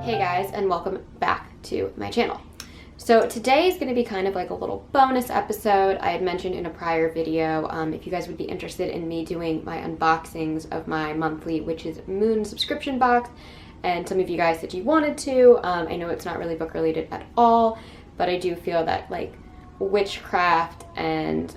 Hey guys, and welcome back to my channel. So today is going to be kind of like a little bonus episode. I had mentioned in a prior video, if you guys would be interested in me doing my unboxings of my monthly Witch's Moon subscription box, and some of you guys said you wanted to. I know it's not really book related at all, but I do feel that like witchcraft and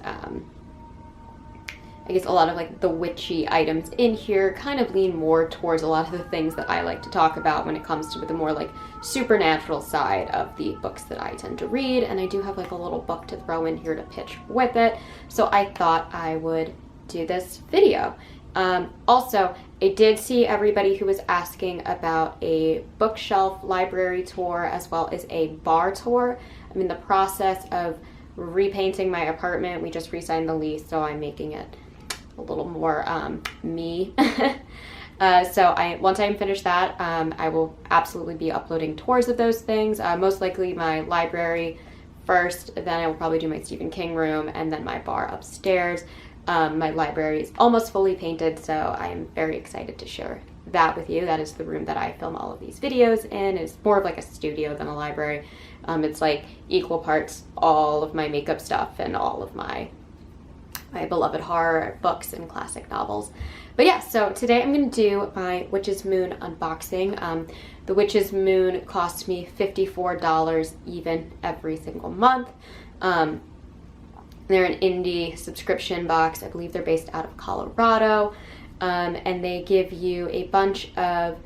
I guess a lot of like the witchy items in here kind of lean more towards a lot of the things that I like to talk about when it comes to the more like supernatural side of the books that I tend to read. And I do have like a little book to throw in here to pitch with it. So I thought I would do this video. Also, I did see everybody who was asking about a bookshelf library tour as well as a bar tour. I'm in the process of repainting my apartment. We just re-signed the lease, so I'm making it a little more me. So once I'm finished that, I will absolutely be uploading tours of those things. Most likely my library first, then I will probably do my Stephen King room, and then my bar upstairs. My library is almost fully painted, so I am very excited to share that with you. That is the room that I film all of these videos in. It's more of like a studio than a library. It's like equal parts all of my makeup stuff and all of my beloved horror books and classic novels. But yeah, so today I'm going to do my Witch's Moon unboxing. The Witch's Moon costs me $54 even every single month. They're an indie subscription box. I believe they're based out of Colorado. And they give you a bunch of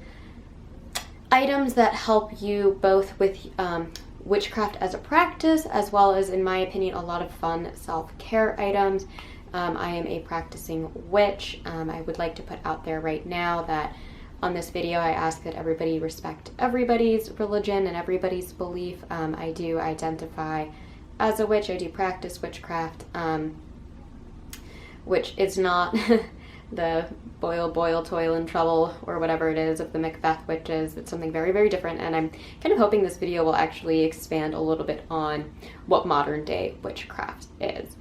items that help you both with witchcraft as a practice, as well as, in my opinion, a lot of fun self-care items. I am a practicing witch. I would like to put out there right now that on this video I ask that everybody respect everybody's religion and everybody's belief. I do identify as a witch. I do practice witchcraft, which is not the boil, boil, toil, and trouble, or whatever it is of the Macbeth witches. It's something very, very different, and I'm kind of hoping this video will actually expand a little bit on what modern day witchcraft is.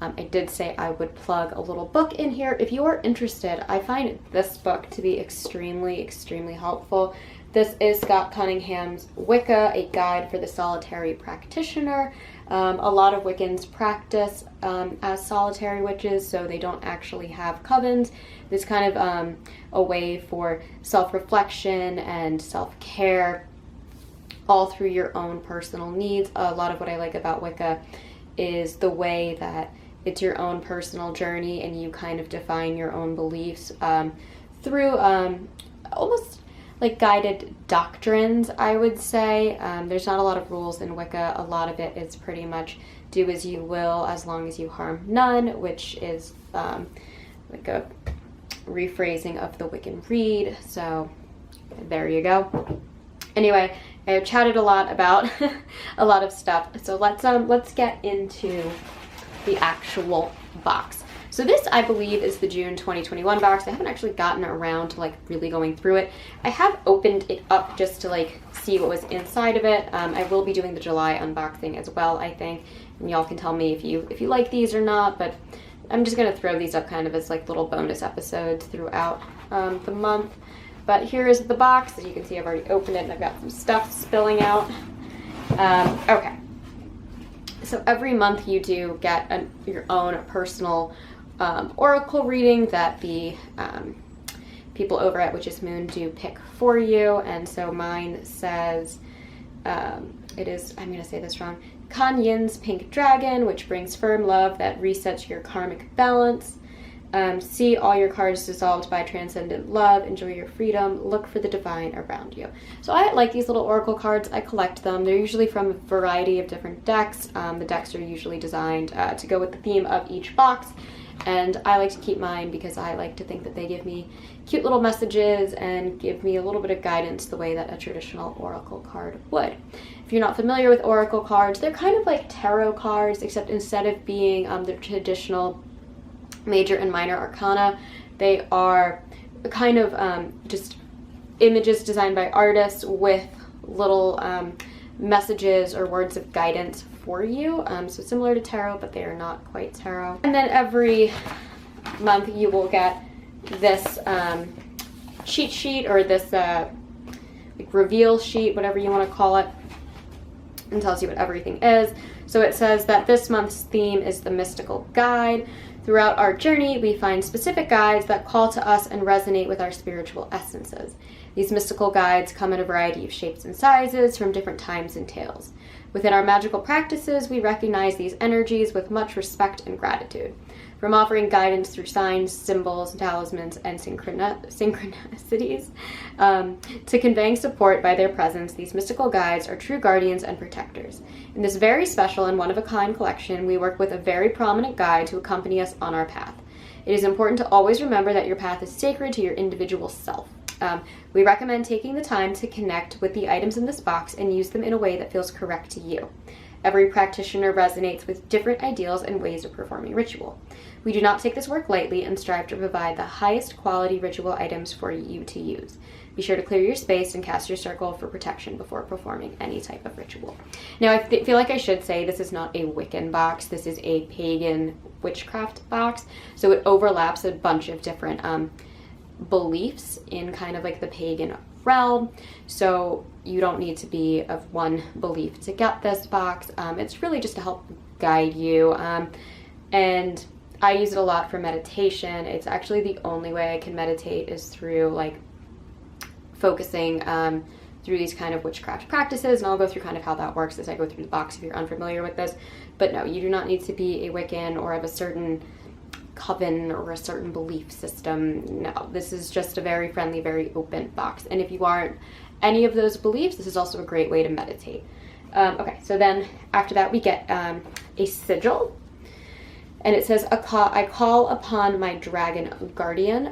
I did say I would plug a little book in here. If you are interested, I find this book to be extremely, extremely helpful. This is Scott Cunningham's Wicca, a guide for the solitary practitioner. A lot of Wiccans practice as solitary witches, so they don't actually have covens. This kind of a way for self-reflection and self-care all through your own personal needs. A lot of what I like about Wicca is the way that it's your own personal journey and you kind of define your own beliefs through almost like guided doctrines, I would say. There's not a lot of rules in Wicca. A lot of it is pretty much do as you will as long as you harm none, which is like a rephrasing of the Wiccan Rede. So there you go. Anyway, I have chatted a lot about a lot of stuff. So let's get into the actual box. So this, I believe, is the June 2021 box. I haven't actually gotten around to like really going through it. I have opened it up just to like see what was inside of it. I will be doing the July unboxing as well, I think. And y'all can tell me if you like these or not, but I'm just gonna throw these up kind of as like little bonus episodes throughout the month. But here is the box. As you can see, I've already opened it and I've got some stuff spilling out. Okay. So every month you do get your own personal oracle reading that the people over at Witch's Moon do pick for you. And so mine says, it is, I'm going to say this wrong, Cunningham Pink Dragon, which brings firm love that resets your karmic balance. See all your cards dissolved by transcendent love. Enjoy your freedom. Look for the divine around you. So I like these little oracle cards. I collect them. They're usually from a variety of different decks. The decks are usually designed to go with the theme of each box. And I like to keep mine because I like to think that they give me cute little messages and give me a little bit of guidance the way that a traditional oracle card would. If you're not familiar with oracle cards, they're kind of like tarot cards, except instead of being the traditional major and minor arcana, they are kind of just images designed by artists with little messages or words of guidance for you. So similar to tarot, but they are not quite tarot. And then every month you will get this cheat sheet, or this like reveal sheet, whatever you want to call it, and tells you what everything is. So it says that this month's theme is the mystical guide. Throughout our journey, we find specific guides that call to us and resonate with our spiritual essences. These mystical guides come in a variety of shapes and sizes from different times and tales. Within our magical practices, we recognize these energies with much respect and gratitude. From offering guidance through signs, symbols, talismans, and synchronicities, to conveying support by their presence, these mystical guides are true guardians and protectors. In this very special and one-of-a-kind collection, we work with a very prominent guide to accompany us on our path. It is important to always remember that your path is sacred to your individual self. We recommend taking the time to connect with the items in this box and use them in a way that feels correct to you. Every practitioner resonates with different ideals and ways of performing ritual. We do not take this work lightly and strive to provide the highest quality ritual items for you to use. Be sure to clear your space and cast your circle for protection before performing any type of ritual. Now, I feel like I should say this is not a Wiccan box. This is a pagan witchcraft box. So it overlaps a bunch of different beliefs in kind of like the pagan realm. So you don't need to be of one belief to get this box. It's really just to help guide you. And I use it a lot for meditation. It's actually the only way I can meditate is through like focusing through these kind of witchcraft practices, and I'll go through kind of how that works as I go through the box if you're unfamiliar with this. But no, you do not need to be a Wiccan or of a certain coven or a certain belief system. No, this is just a very friendly, very open box. And if you aren't any of those beliefs, this is also a great way to meditate. Okay, so then after that we get a sigil. And it says, I call upon my dragon guardian.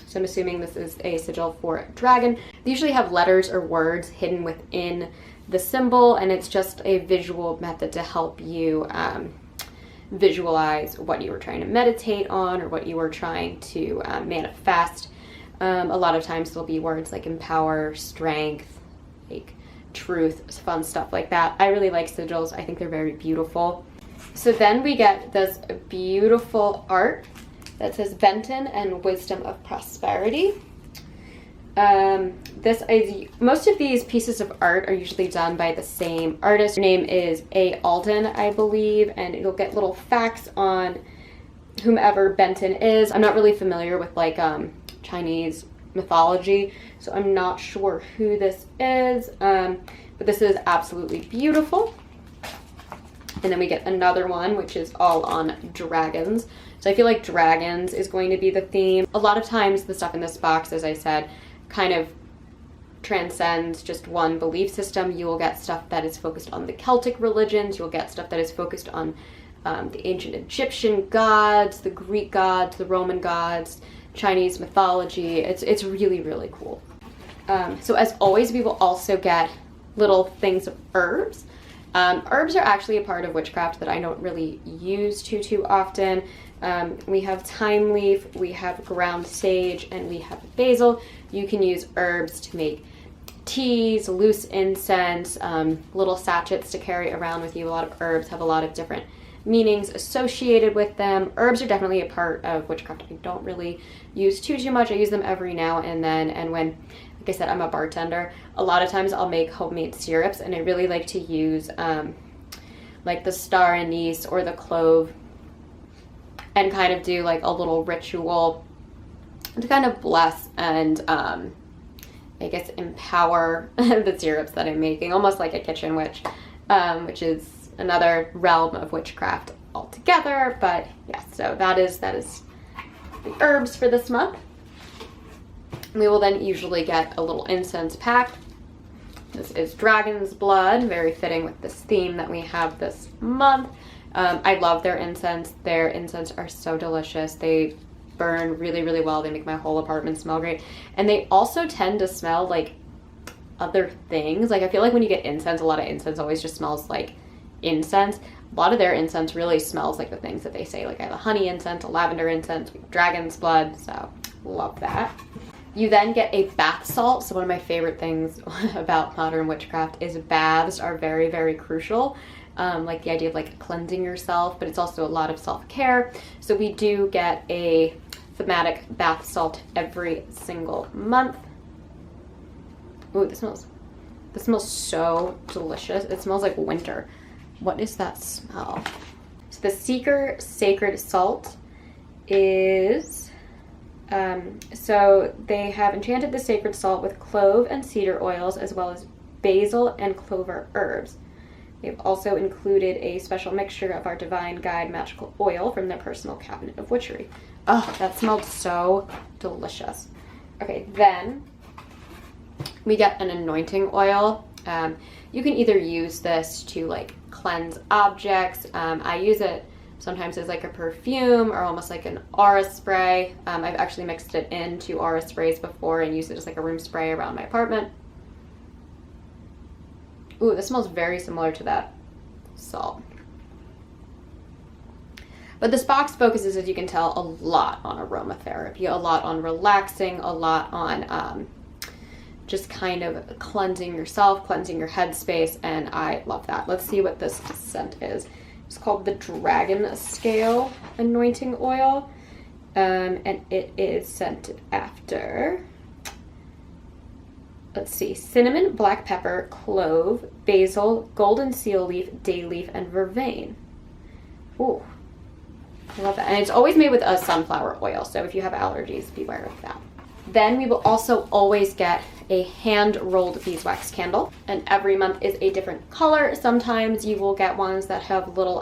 So I'm assuming this is a sigil for a dragon. They usually have letters or words hidden within the symbol, and it's just a visual method to help you visualize what you were trying to meditate on or what you were trying to manifest. A lot of times there'll be words like empower, strength, like truth, fun stuff like that. I really like sigils. I think they're very beautiful. So then we get this beautiful art that says Benton and Wisdom of Prosperity. Most of these pieces of art are usually done by the same artist. Her name is A. Alden, I believe, and you'll get little facts on whomever Benton is. I'm not really familiar with like Chinese mythology, so I'm not sure who this is, but this is absolutely beautiful. And then we get another one, which is all on dragons. So I feel like dragons is going to be the theme. A lot of times the stuff in this box, as I said, kind of transcends just one belief system. You will get stuff that is focused on the Celtic religions. You'll get stuff that is focused on the ancient Egyptian gods, the Greek gods, the Roman gods, Chinese mythology. It's really, really cool. So as always, we will also get little things of herbs. Herbs are actually a part of witchcraft that I don't really use too often. We have thyme leaf, we have ground sage, and we have basil. You can use herbs to make teas, loose incense, little sachets to carry around with you. A lot of herbs have a lot of different meanings associated with them. Herbs are definitely a part of witchcraft. I don't really use too much. I use them every now and then, and when, like I said, I'm a bartender, a lot of times I'll make homemade syrups, and I really like to use like the star anise or the clove and kind of do like a little ritual to kind of bless and I guess empower the syrups that I'm making, almost like a kitchen witch, which is another realm of witchcraft altogether. But yes, so that is the herbs for this month. We will then usually get a little incense pack. This is dragon's blood, very fitting with this theme that we have this month. I love their incense. Their incense are so delicious. They burn really, really well. They make my whole apartment smell great. And they also tend to smell like other things. Like I feel like when you get incense, a lot of incense always just smells like incense. A lot of their incense really smells like the things that they say. Like I have a honey incense, a lavender incense, dragon's blood. So love that. You then get a bath salt. So one of my favorite things about modern witchcraft is baths are very, very crucial. Like the idea of like cleansing yourself, but it's also a lot of self-care. So we do get a thematic bath salt every single month. Ooh, this smells so delicious. It smells like winter. What is that smell? So the Seeker Sacred Salt is, so they have enchanted the sacred salt with clove and cedar oils, as well as basil and clover herbs. They've also included a special mixture of our divine guide magical oil from their personal cabinet of witchery. Oh, that smelled so delicious. Okay, then we get an anointing oil. You can either use this to like cleanse objects. I use it sometimes as like a perfume or almost like an aura spray. I've actually mixed it into aura sprays before and used it as like a room spray around my apartment. Ooh, this smells very similar to that salt. But this box focuses, as you can tell, a lot on aromatherapy, a lot on relaxing, a lot on just kind of cleansing yourself, cleansing your headspace, and I love that. Let's see what this scent is. It's called the Dragon Scale Anointing Oil, and it is scented after, let's see, cinnamon, black pepper, clove, basil, golden seal leaf, day leaf, and vervain. Ooh, I love that. And it's always made with a sunflower oil, so if you have allergies, beware of that. Then we will also always get a hand-rolled beeswax candle, and every month is a different color. Sometimes you will get ones that have little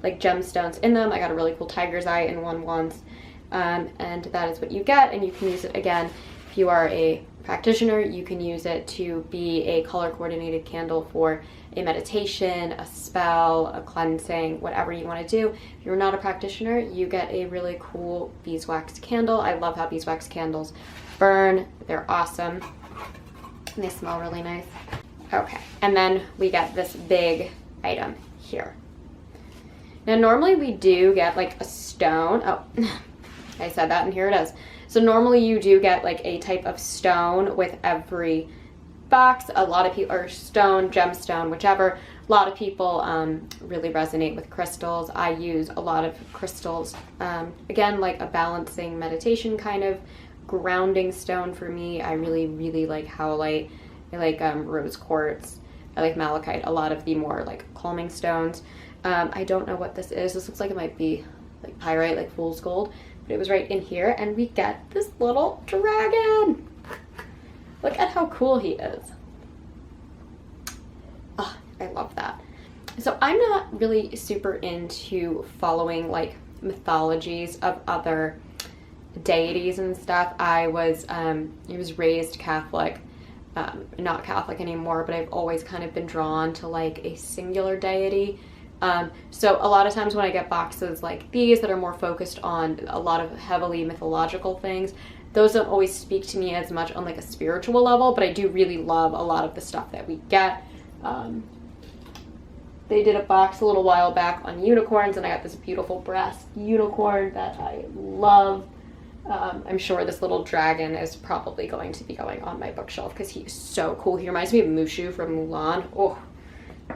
like gemstones in them. I got a really cool tiger's eye in one once, and that is what you get, and you can use it again if you are a practitioner. You can use it to be a color coordinated candle for a meditation, a spell, a cleansing, whatever you want to do. If you're not a practitioner, you get a really cool beeswax candle. I love how beeswax candles burn. They're awesome. And they smell really nice. Okay, and then we get this big item here. Now normally we do get like a stone. Oh, I said that and here it is. So normally you do get like a type of stone with every box. A lot of people, or stone, gemstone, whichever. A lot of people really resonate with crystals. I use a lot of crystals. Again, like a balancing meditation kind of grounding stone for me. I really, really like howlite. I like rose quartz. I like malachite. A lot of the more like calming stones. I don't know what this is. This looks like it might be like pyrite, like fool's gold. But it was right in here, and we get this little dragon. Look at how cool he is. Oh, I love that. So I'm not really super into following like mythologies of other deities and stuff. I was raised Catholic, not Catholic anymore, but I've always kind of been drawn to like a singular deity. So a lot of times when I get boxes like these that are more focused on a lot of heavily mythological things, those don't always speak to me as much on like a spiritual level, but I do really love a lot of the stuff that we get. They did a box a little while back on unicorns, and I got this beautiful brass unicorn that I love. I'm sure this little dragon is probably going to be going on my bookshelf because he's so cool. He reminds me of Mushu from Mulan. Oh,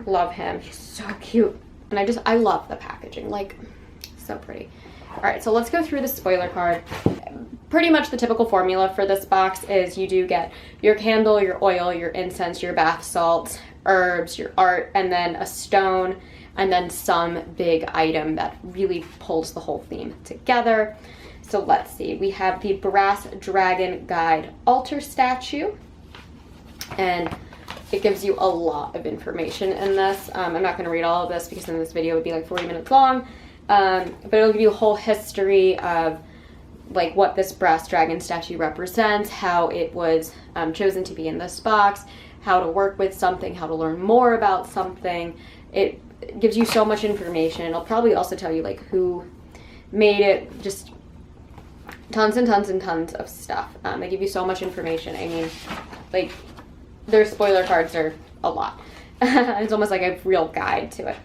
love him. He's so cute. And I love the packaging. Like, so pretty. All right, so let's go through the spoiler card. Pretty much the typical formula for this box is you do get your candle, your oil, your incense, your bath salts, herbs, your art, and then a stone, and then some big item that really pulls the whole theme together. So let's see. We have the Brass Dragon Guide Altar Statue, and it gives you a lot of information in this. I'm not going to read all of this because then this video would be like 40 minutes long, but it'll give you a whole history of like what this brass dragon statue represents, how it was chosen to be in this box, how to work with something, how to learn more about something. It gives you so much information. It'll probably also tell you like who made it, just tons and tons and tons of stuff. They give you so much information. I mean, like, their spoiler cards are a lot. It's almost like a real guide to it.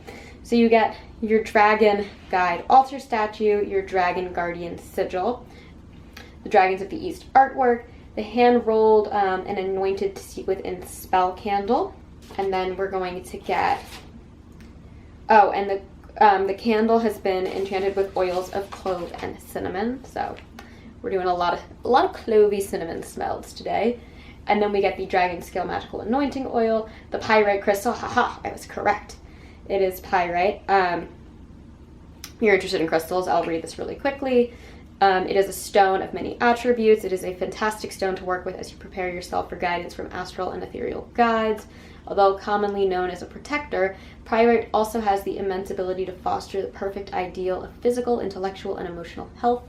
So you get your Dragon Guide Altar Statue, your Dragon Guardian Sigil, the Dragons of the East artwork, the hand-rolled and anointed to seek within spell candle, and then we're going to get, oh, and the candle has been enchanted with oils of clove and cinnamon, so we're doing a lot of clovey cinnamon smells today. And then we get the Dragon Scale Magical Anointing Oil, the Pyrite Crystal. Haha, I was correct. It is pyrite. If you're interested in crystals, I'll read this really quickly. It is a stone of many attributes. It is a fantastic stone to work with as you prepare yourself for guidance from astral and ethereal guides. Although commonly known as a protector, pyrite also has the immense ability to foster the perfect ideal of physical, intellectual, and emotional health.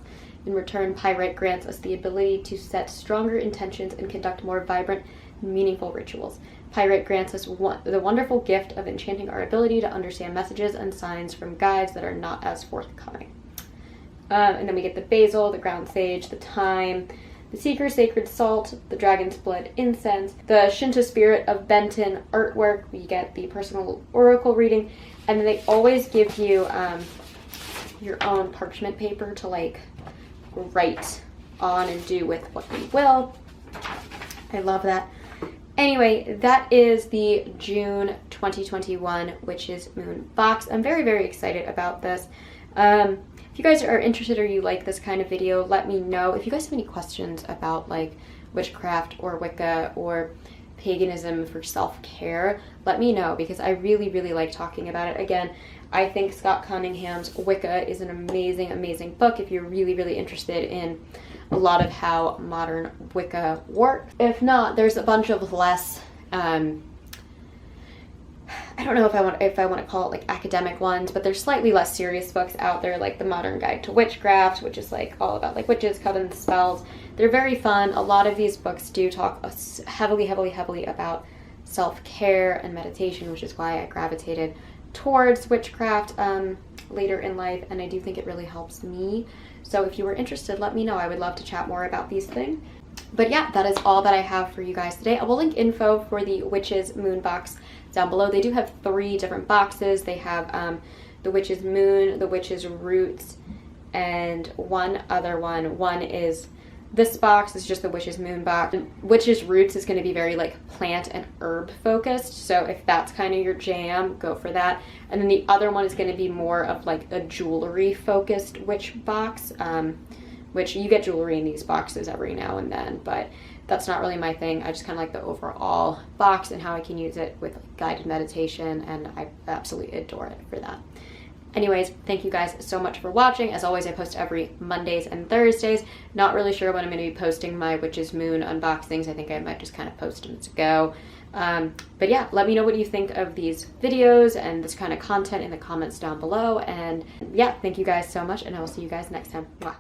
In return, pyrite grants us the ability to set stronger intentions and conduct more vibrant, meaningful rituals. Pyrite grants us the wonderful gift of enchanting our ability to understand messages and signs from guides that are not as forthcoming. And then we get the basil, the ground sage, the thyme, the seeker sacred salt, the dragon's blood incense, the Shinto spirit of Benton artwork. We get the personal oracle reading, and then they always give you your own parchment paper to like write on and do with what you will. I love that. Anyway, that is the June 2021 Witch's Moon box. I'm very, very excited about this. If you guys are interested or you like this kind of video, let me know. If you guys have any questions about like witchcraft or Wicca or paganism for self-care, let me know, because I really, really like talking about it. Again, I think Scott Cunningham's Wicca is an amazing, amazing book if you're really, really interested in a lot of how modern Wicca works. If not, there's a bunch of less, I don't know if I want to call it like academic ones, but there's slightly less serious books out there, like The Modern Guide to Witchcraft, which is like all about like witches, covens, spells. They're very fun. A lot of these books do talk heavily, heavily, heavily about self-care and meditation, which is why I gravitated towards witchcraft later in life, and I do think it really helps me. So if you were interested, let me know. I would love to chat more about these things. But yeah, that is all that I have for you guys today. I will link info for the Witch's Moon box down below. They do have 3 different boxes. They have the Witch's Moon, the Witch's Roots, and one other one. One is this box is just the Witch's Moon box. Witch's Roots is going to be very like plant and herb focused, so if that's kind of your jam, go for that. And then the other one is going to be more of like a jewelry focused witch box, which you get jewelry in these boxes every now and then, but that's not really my thing. I just kind of like the overall box and how I can use it with guided meditation, and I absolutely adore it for that. Anyways, thank you guys so much for watching. As always, I post every Mondays and Thursdays. Not really sure when I'm going to be posting my Witch's Moon unboxings. I think I might just kind of post them as I go. But yeah, let me know what you think of these videos and this kind of content in the comments down below. And yeah, thank you guys so much, and I will see you guys next time. Mwah.